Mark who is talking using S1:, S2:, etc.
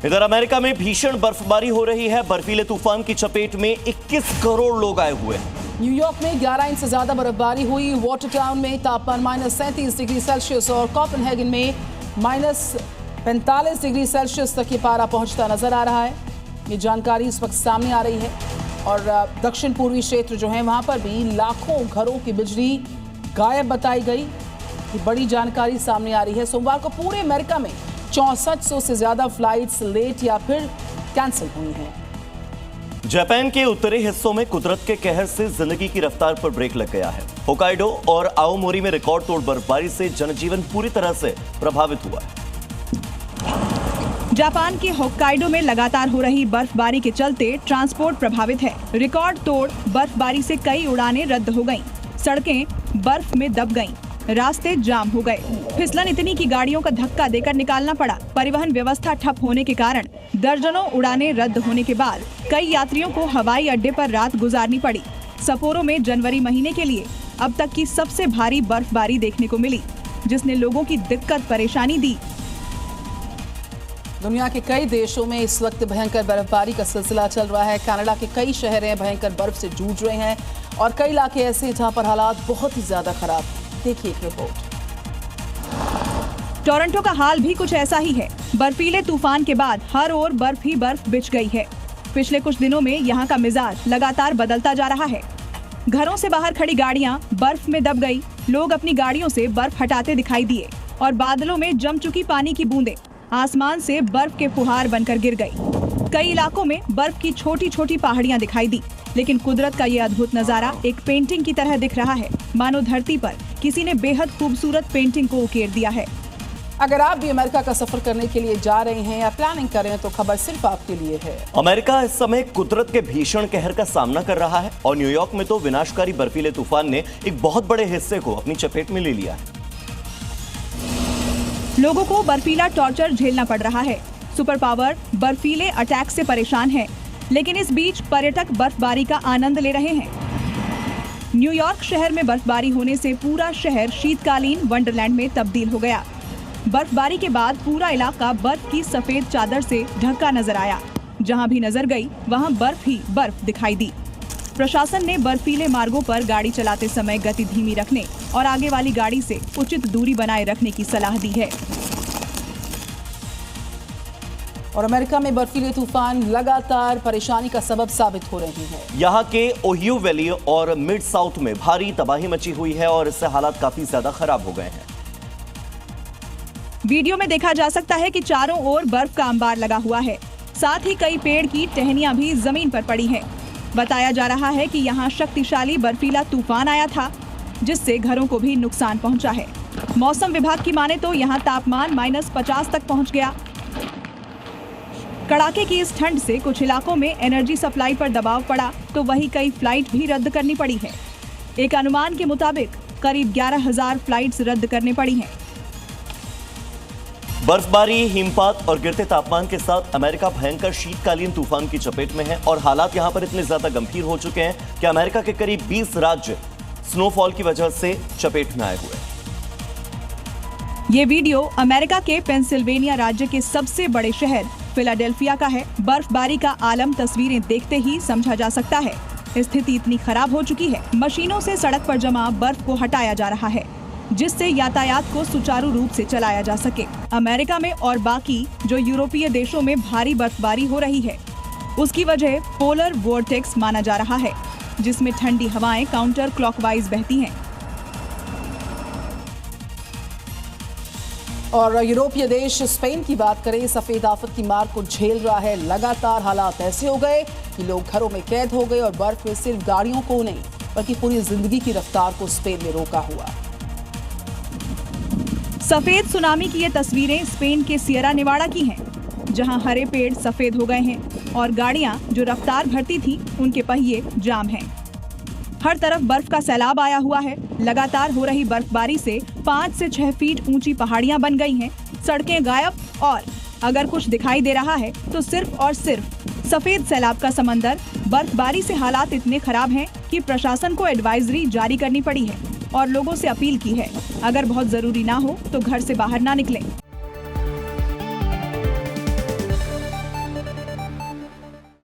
S1: इधर अमेरिका में भीषण बर्फबारी हो रही है। बर्फीले तूफान की चपेट में 21 करोड़ लोग आए हुए हैं।
S2: न्यूयॉर्क में 11 इंच से ज्यादा बर्फबारी हुई। वाटरटाउन में तापमान -37 डिग्री सेल्सियस और कोपेनहेगन में -45 डिग्री सेल्सियस तक ये पारा पहुंचता नजर आ रहा है। ये जानकारी इस वक्त सामने आ रही है और दक्षिण पूर्वी क्षेत्र जो है वहां पर भी लाखों घरों की बिजली गायब बताई गई। ये बड़ी जानकारी सामने आ रही है। सोमवार को पूरे अमेरिका में 6400 से ज्यादा फ्लाइट्स लेट या फिर कैंसिल हुई हैं।
S1: जापान के उत्तरी हिस्सों में कुदरत के कहर से जिंदगी की रफ्तार पर ब्रेक लग गया है। होकाइडो और आओमोरी में रिकॉर्ड तोड़ बर्फबारी से जनजीवन पूरी तरह से प्रभावित हुआ है।
S3: जापान के होक्काइडो में लगातार हो रही बर्फबारी के चलते ट्रांसपोर्ट प्रभावित है। रिकॉर्ड तोड़ बर्फबारी से कई उड़ानें रद्द हो गईं, सड़कें बर्फ में दब गईं, रास्ते जाम हो गए। फिसलन इतनी की गाड़ियों का धक्का देकर निकालना पड़ा। परिवहन व्यवस्था ठप होने के कारण दर्जनों उड़ानें रद्द होने के बाद कई यात्रियों को हवाई अड्डे पर रात गुजारनी पड़ी। सपोरो में जनवरी महीने के लिए अब तक की सबसे भारी बर्फबारी देखने को मिली, जिसने लोगों की दिक्कत परेशानी दी।
S2: दुनिया के कई देशों में इस वक्त भयंकर बर्फबारी का सिलसिला चल रहा है। कनाडा के कई शहर भयंकर बर्फ से जूझ रहे हैं और कई इलाके ऐसे हैं जहां पर हालात बहुत ही ज्यादा खराब। देखिए रिपोर्ट।
S3: टोरंटो का हाल भी कुछ ऐसा ही है। बर्फीले तूफान के बाद हर ओर बर्फ ही बर्फ बिछ गई है। पिछले कुछ दिनों में यहाँ का मिजाज लगातार बदलता जा रहा है। घरों से बाहर खड़ी गाड़ियाँ बर्फ में दब गई। लोग अपनी गाड़ियों से बर्फ हटाते दिखाई दिए और बादलों में जम चुकी पानी की बूंदें आसमान से बर्फ के फुहार बनकर गिर गई। कई इलाकों में बर्फ की छोटी छोटी पहाड़ियां दिखाई दी, लेकिन कुदरत का ये अद्भुत नजारा एक पेंटिंग की तरह दिख रहा है। मानो धरती पर किसी ने बेहद खूबसूरत पेंटिंग को उकेर दिया है।
S2: अगर आप भी अमेरिका का सफर करने के लिए जा रहे हैं या प्लानिंग कर रहे हैं तो खबर सिर्फ आपके लिए है।
S1: अमेरिका इस समय कुदरत के भीषण कहर का सामना कर रहा है और न्यूयॉर्क में तो विनाशकारी बर्फीले तूफान ने एक बहुत बड़े हिस्से को अपनी चपेट में ले लिया है।
S3: लोगों को बर्फीला टॉर्चर झेलना पड़ रहा है। सुपर पावर बर्फीले अटैक से परेशान है, लेकिन इस बीच पर्यटक बर्फबारी का आनंद ले रहे हैं। न्यूयॉर्क शहर में बर्फबारी होने से पूरा शहर शीतकालीन वंडरलैंड में तब्दील हो गया। बर्फबारी के बाद पूरा इलाका बर्फ की सफेद चादर से ढका नजर आया। जहां भी नजर गई वहां बर्फ ही बर्फ दिखाई दी। प्रशासन ने बर्फीले मार्गों पर गाड़ी चलाते समय गति धीमी रखने और आगे वाली गाड़ी से उचित दूरी बनाए रखने की सलाह दी है।
S2: और अमेरिका में बर्फीले तूफान लगातार परेशानी का सबब साबित हो रहे हैं।
S1: यहाँ के ओहियो वैली और मिड साउथ में भारी तबाही मची हुई है और इससे हालात काफी ज्यादा खराब हो गए हैं।
S3: वीडियो में देखा जा सकता है कि चारों ओर बर्फ का अंबार लगा हुआ है। साथ ही कई पेड़ की टहनियां भी जमीन पर पड़ी हैं। बताया जा रहा है कि यहाँ शक्तिशाली बर्फीला तूफान आया था, जिससे घरों को भी नुकसान पहुंचा है। मौसम विभाग की माने तो यहाँ तापमान -50 तक पहुंच गया। कड़ाके की इस ठंड से कुछ इलाकों में एनर्जी सप्लाई पर दबाव पड़ा, तो वहीं कई फ्लाइट भी रद्द करनी पड़ी है। एक अनुमान के मुताबिक करीब 11,000 फ्लाइट्स रद्द करनी पड़ी हैं।
S1: बर्फबारी, हिमपात और गिरते तापमान के साथ अमेरिका भयंकर शीतकालीन तूफान की चपेट में है और हालात यहां पर इतने ज्यादा गंभीर हो चुके हैं कि अमेरिका के करीब 20 राज्य स्नोफॉल की वजह से चपेट में आए हुए हैं।
S3: ये वीडियो अमेरिका के पेंसिल्वेनिया राज्य के सबसे बड़े शहर फिलाडेल्फिया का है। बर्फबारी का आलम तस्वीरें देखते ही समझा जा सकता है। स्थिति इतनी खराब हो चुकी है, मशीनों से सड़क पर जमा बर्फ को हटाया जा रहा है, जिससे यातायात को सुचारू रूप से चलाया जा सके। अमेरिका में और बाकी जो यूरोपीय देशों में भारी बर्फबारी हो रही है, उसकी वजह पोलर वोर्टेक्स माना जा रहा है, जिसमें ठंडी हवाएं काउंटर क्लॉकवाइज बहती हैं।
S2: और यूरोपीय देश स्पेन की बात करें, सफेद आफत की मार को झेल रहा है। लगातार हालात ऐसे हो गए कि लोग घरों में कैद हो गए और बर्फ में सिर्फ गाड़ियों को नहीं बल्कि पूरी जिंदगी की रफ्तार को स्पेन में रोका हुआ।
S3: सफेद सुनामी की ये तस्वीरें स्पेन के सियरा नेवाडा की हैं, जहां हरे पेड़ सफेद हो गए हैं और गाड़ियां जो रफ्तार भरती थी उनके पहिए जाम हैं। हर तरफ बर्फ का सैलाब आया हुआ है। लगातार हो रही बर्फबारी से 5 से 6 फीट ऊंची पहाड़ियां बन गई हैं, सड़कें गायब और अगर कुछ दिखाई दे रहा है तो सिर्फ और सिर्फ सफेद सैलाब का समंदर। बर्फबारी से हालात इतने खराब हैं कि प्रशासन को एडवाइजरी जारी करनी पड़ी है और लोगों से अपील की है, अगर बहुत जरूरी ना हो तो घर से बाहर ना निकलें।